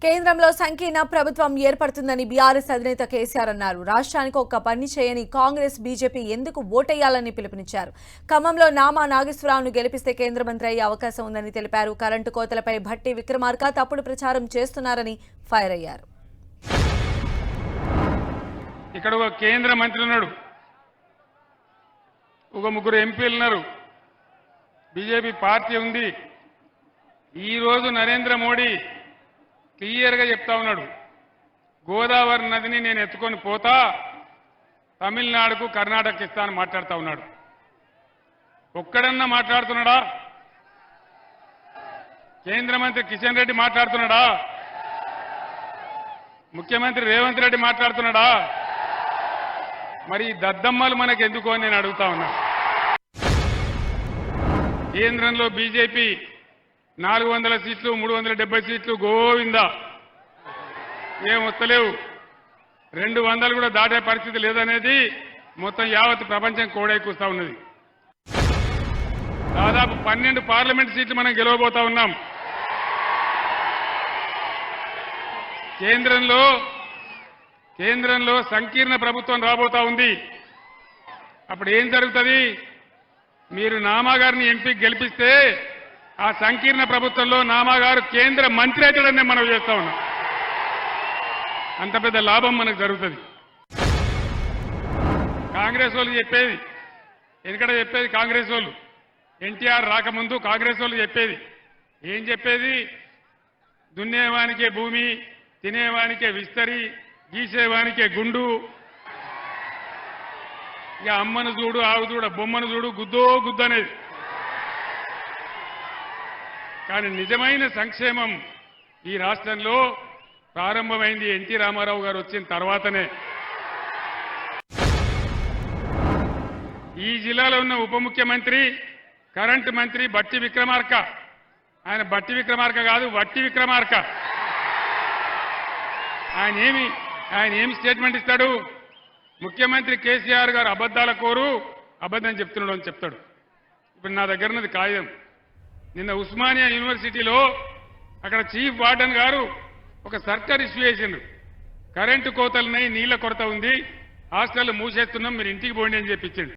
కేంద్రంలో సంకీర్ణ ప్రభుత్వం ఏర్పడుతుందని బీఆర్ఎస్ అధినేత కేసీఆర్ అన్నారు. రాష్ట్రానికి ఒక్క పని చేయని కాంగ్రెస్ బీజేపీ ఎందుకు ఓటేయాలని పిలుపునిచ్చారు. ఖమ్మంలో నామా నాగేశ్వరరావును గెలిపిస్తే కేంద్ర మంత్రి అయ్యే అవకాశం ఉందని తెలిపారు. కరెంటు కోతలపై భట్టి విక్రమార్క తప్పుడు ప్రచారం చేస్తున్నారని ఫైర్ అయ్యారు. ఇక్కడ ఒక కేంద్ర మంత్రి ఉన్నాడు, ఒక ముగ్గురు ఎంపీలు ఉన్నారు, బీజేపీ పార్టీ ఉంది. ఈ రోజు నరేంద్ర మోడీ క్లియర్గా చెప్తా ఉన్నాడు, గోదావరి నదిని నేను ఎత్తుకొని పోతా, తమిళనాడుకు కర్ణాటక ఇస్తాను మాట్లాడుతూ ఉన్నాడు. ఒక్కడన్నా మాట్లాడుతున్నాడా? కేంద్ర మంత్రి కిషన్ రెడ్డి మాట్లాడుతున్నాడా? ముఖ్యమంత్రి రేవంత్ రెడ్డి మాట్లాడుతున్నాడా? మరి ఈ దద్దమ్మలు మనకు ఎందుకు అని నేను అడుగుతా ఉన్నా. కేంద్రంలో బీజేపీ 400 సీట్లు 370 సీట్లు గోవిందా, ఏం వస్తలేవు. 200 కూడా దాటే పరిస్థితి లేదనేది మొత్తం యావత్ ప్రపంచం కోడైకూస్తా ఉన్నది. దాదాపు 12 పార్లమెంట్ సీట్లు మనం గెలవబోతా ఉన్నాం. కేంద్రంలో సంకీర్ణ ప్రభుత్వం రాబోతా ఉంది. అప్పుడు ఏం జరుగుతుంది? మీరు నామాగారిని ఎంపీకి గెలిపిస్తే ఆ సంకీర్ణ ప్రభుత్వంలో నామాగారు కేంద్ర మంత్రి అవుతాడని మనం చేస్తా ఉన్నాం. అంత పెద్ద లాభం మనకు జరుగుతుంది. కాంగ్రెస్ వాళ్ళు చెప్పేది, ఎందుకంటే చెప్పేది కాంగ్రెస్ వాళ్ళు, ఎన్టీఆర్ రాకముందు కాంగ్రెస్ వాళ్ళు చెప్పేది ఏం చెప్పేది? దున్నేవానికే భూమి, తినేవానికే విస్తరి, గీసేవానికే గుండు, ఇక అమ్మను చూడు, ఆవు చూడ, బొమ్మను చూడు, గుద్దో గుద్దు అనేది. కానీ నిజమైన సంక్షేమం ఈ రాష్ట్రంలో ప్రారంభమైంది ఎన్టీ రామారావు గారు వచ్చిన తర్వాతనే. ఈ జిల్లాలో ఉన్న ఉప ముఖ్యమంత్రి కరెంటు మంత్రి భట్టి విక్రమార్క, ఆయన భట్టి విక్రమార్క కాదు, వట్టి విక్రమార్క. ఆయన ఏమి స్టేట్మెంట్ ఇస్తాడు? ముఖ్యమంత్రి కేసీఆర్ గారు అబద్ధాల కోరు, అబద్ధం చెప్తున్నాడు అని చెప్తాడు. ఇప్పుడు నా దగ్గర ఉన్నది కాగితం. నిన్న ఉస్మానియా యూనివర్సిటీలో అక్కడ చీఫ్ వార్డెన్ గారు ఒక సర్కార్ ఇష్యూ చేసిండ్రు. కరెంటు కోతలున్నాయి, నీళ్ల కొరత ఉంది, హాస్టల్ మూసేస్తున్నాం, మీరు ఇంటికి పోండి అని చెప్పించండి.